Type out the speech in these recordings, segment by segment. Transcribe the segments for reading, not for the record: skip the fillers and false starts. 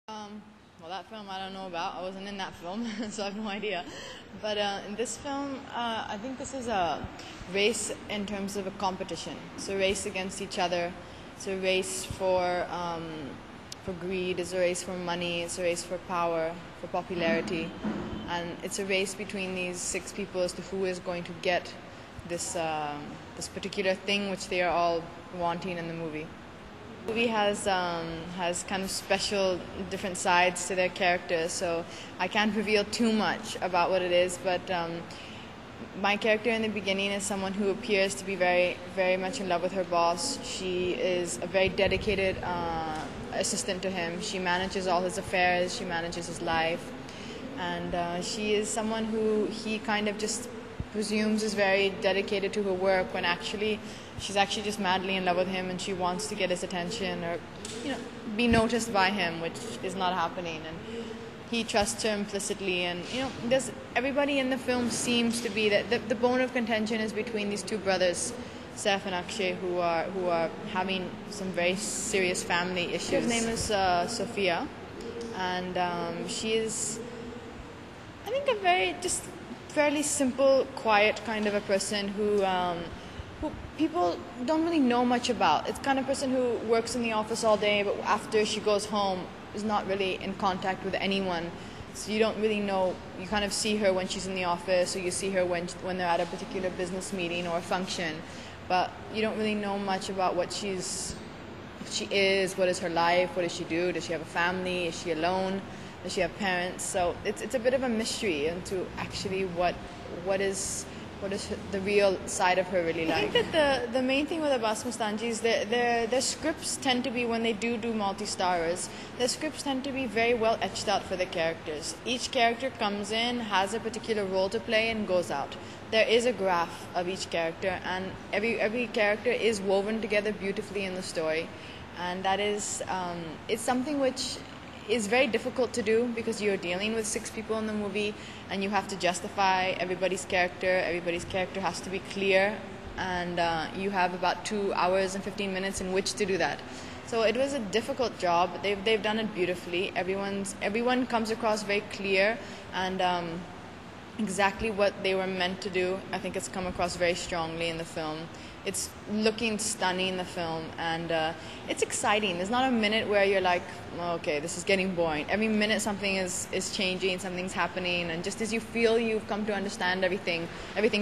Well, that film I don't know about. I wasn't in that film, so I have no idea. But in this film, I think this is a race in terms of a competition. It's a race against each other. It's a race for greed. It's a race for money. It's a race for power, for popularity, and it's a race between these six people as to who is going to get this particular thing which they are all wanting in the movie. The movie has kind of special different sides to their characters, so I can't reveal too much about what it is, but my character in the beginning is someone who appears to be very, very much in love with her boss. She is a very dedicated assistant to him. She manages all his affairs, she manages his life, and she is someone who he kind of just presumes is very dedicated to her work, when actually she's actually just madly in love with him and she wants to get his attention or be noticed by him, which is not happening, and he trusts her implicitly. And there's everybody in the film seems to be that the bone of contention is between these two brothers, Saif and Akshay, who are having some very serious family issues. His name is Sophia, and she is, I think, a very just fairly simple, quiet kind of a person who people don't really know much about. It's the kind of person who works in the office all day, but after she goes home is not really in contact with anyone. So you don't really know. You kind of see her when she's in the office, or you see her when they're at a particular business meeting or a function, but you don't really know much about what she is, what is her life, what does she do, does she have a family, is she alone, does she have parents? So it's a bit of a mystery into actually what is the real side of her really like. I think that the main thing with Abbas Mustanji is their scripts tend to be, when they do multi-starrers, their scripts tend to be very well etched out for the characters. Each character comes in, has a particular role to play, and goes out. There is a graph of each character, and every character is woven together beautifully in the story, and that is it's something which is very difficult to do, because you're dealing with six people in the movie and you have to justify everybody's character. Everybody's character has to be clear, and you have about 2 hours and 15 minutes in which to do that. So it was a difficult job, but they've done it beautifully. Everyone comes across very clear, and exactly what they were meant to do. I think it's come across very strongly in the film. It's looking stunning in the film, and it's exciting. There's not a minute where you're like, oh, okay, this is getting boring. Every minute something is changing, something's happening, and just as you feel you've come to understand everything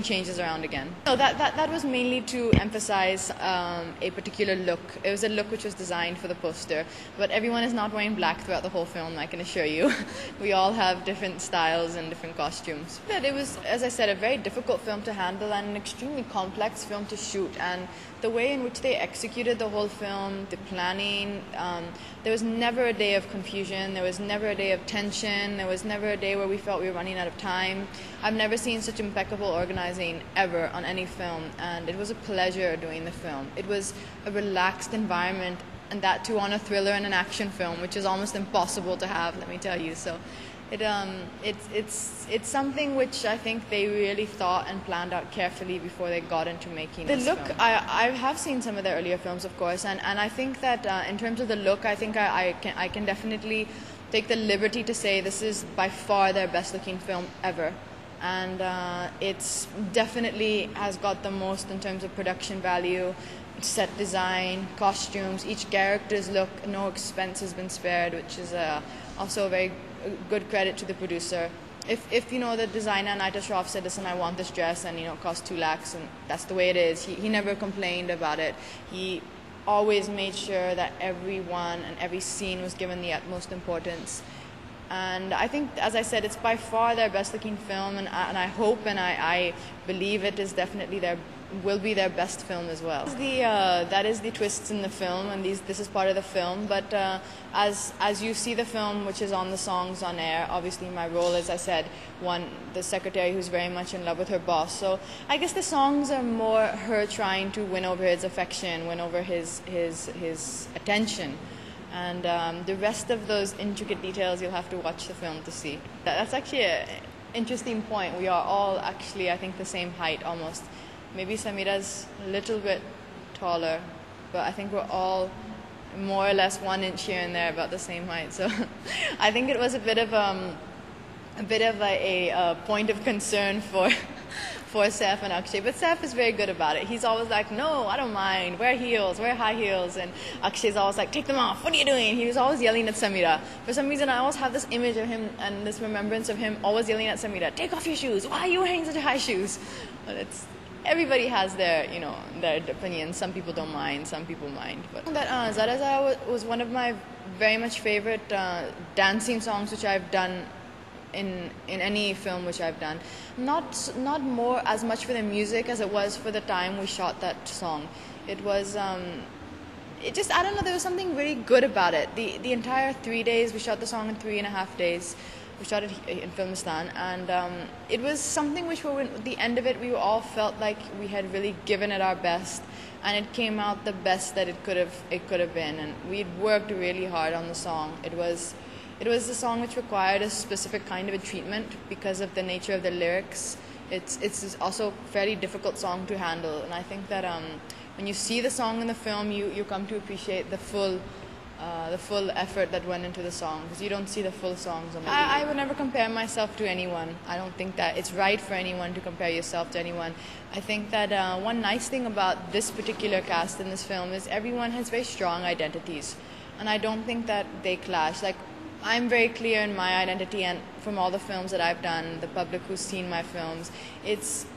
changes around again. So that was mainly to emphasize a particular look. It was a look which was designed for the poster, but everyone is not wearing black throughout the whole film, I can assure you. We all have different styles and different costumes. But it was, as I said, a very difficult film to handle and an extremely complex film to shoot. And the way in which they executed the whole film, the planning, there was never a day of confusion, there was never a day of tension, there was never a day where we felt we were running out of time. I've never seen such impeccable organizing ever on any film, and it was a pleasure doing the film. It was a relaxed environment, and that too on a thriller and an action film, which is almost impossible to have, let me tell you. So it's something which I think they really thought and planned out carefully before they got into making this film. The look, I have seen some of their earlier films, of course, and I think that in terms of the look, I think I can definitely take the liberty to say this is by far their best looking film ever. And it's definitely has got the most in terms of production value, set design, costumes, each character's look. No expense has been spared, which is also a very good credit to the producer. If the designer Naita Shroff said, listen, I want this dress, and it cost 2 lakhs, and that's the way it is. He never complained about it. He always made sure that everyone and every scene was given the utmost importance. And I think, as I said, it's by far their best looking film, and I hope and I believe it is definitely will be their best film as well. That is the twists in the film, and this is part of the film. But as you see the film, which is on the songs on air, obviously my role, as I said, the secretary who's very much in love with her boss. So I guess the songs are more her trying to win over his affection, win over his attention. And the rest of those intricate details you'll have to watch the film to see. That's actually an interesting point. We are all actually, I think, the same height almost. Maybe Samira's a little bit taller, but I think we're all more or less 1 inch here and there, about the same height. So I think it was a bit of a point of concern for for Saif and Akshay. But Saif is very good about it. He's always like, no, I don't mind. Wear heels, wear high heels. And Akshay's always like, take them off. What are you doing? He was always yelling at Samira. For some reason, I always have this image of him and this remembrance of him always yelling at Samira, take off your shoes. Why are you wearing such high shoes? But everybody has their, their opinions. Some people don't mind, some people mind. But that Zara Zara was one of my very much favorite dancing songs which I've done in any film which I've done. Not more as much for the music as it was for the time we shot that song. It was it just, I don't know, there was something really good about it. The entire 3 days, we shot the song in 3.5 days. We shot it in Filmistan, and it was something which, at the end of it, we all felt like we had really given it our best, and it came out the best that it could have been. And we'd worked really hard on the song. It was a song which required a specific kind of a treatment because of the nature of the lyrics. It's also a fairly difficult song to handle, and I think that when you see the song in the film, you come to appreciate the full effort that went into the song, because you don't see the full songs on the video. I would never compare myself to anyone. I don't think that it's right for anyone to compare yourself to anyone. I think that one nice thing about this particular cast in this film is everyone has very strong identities, and I don't think that they clash. Like, I'm very clear in my identity, and from all the films that I've done, the public who's seen my films, it's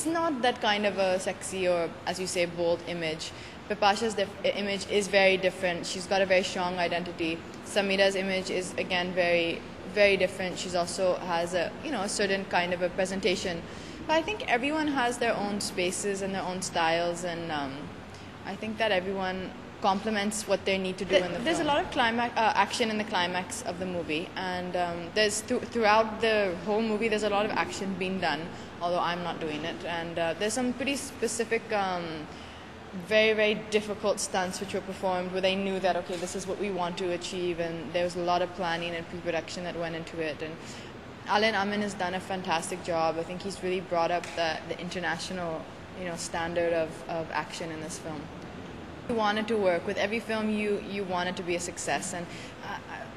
not that kind of a sexy or, as you say, bold image. Bipasha's image is very different. She's got a very strong identity. Samira's image is, again, very, very different. She's also has a certain kind of a presentation. But I think everyone has their own spaces and their own styles, and I think that everyone complements what they need to do in the film. There's a lot of action in the climax of the movie, and throughout the whole movie there's a lot of action being done, although I'm not doing it. And there's some pretty specific very, very difficult stunts which were performed where they knew that, okay, this is what we want to achieve, and there was a lot of planning and pre-production that went into it. And Alain Amin has done a fantastic job. I think he's really brought up the international standard of action in this film. You want it to work. With every film you want it to be a success, and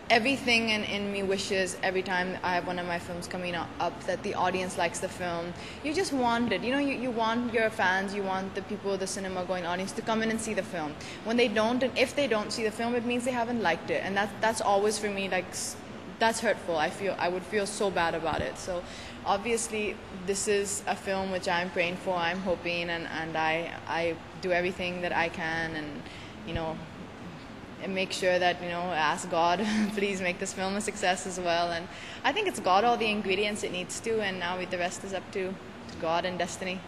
everything in me wishes every time I have one of my films coming up that the audience likes the film. You just want it. You want your fans, you want the people, the cinema-going audience to come in and see the film. When they don't, and if they don't see the film, it means they haven't liked it, and that's always for me, like, that's hurtful. I would feel so bad about it. So obviously this is a film which I'm praying for, I'm hoping, and I do everything that I can, and make sure that, ask God, please make this film a success as well. And I think it's got all the ingredients it needs to, and now the rest is up to God and destiny.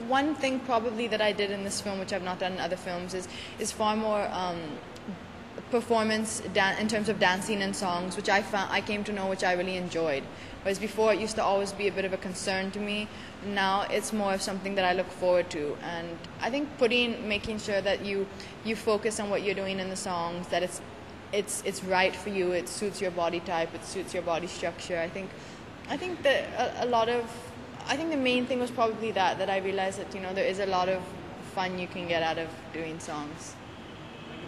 One thing probably that I did in this film, which I've not done in other films, is far more performance in terms of dancing and songs, which I came to know, which I really enjoyed. Whereas before it used to always be a bit of a concern to me. Now it's more of something that I look forward to, and I think making sure that you focus on what you're doing in the songs, that it's right for you, it suits your body type, it suits your body structure. I think that I think the main thing was probably that I realized that there is a lot of fun you can get out of doing songs.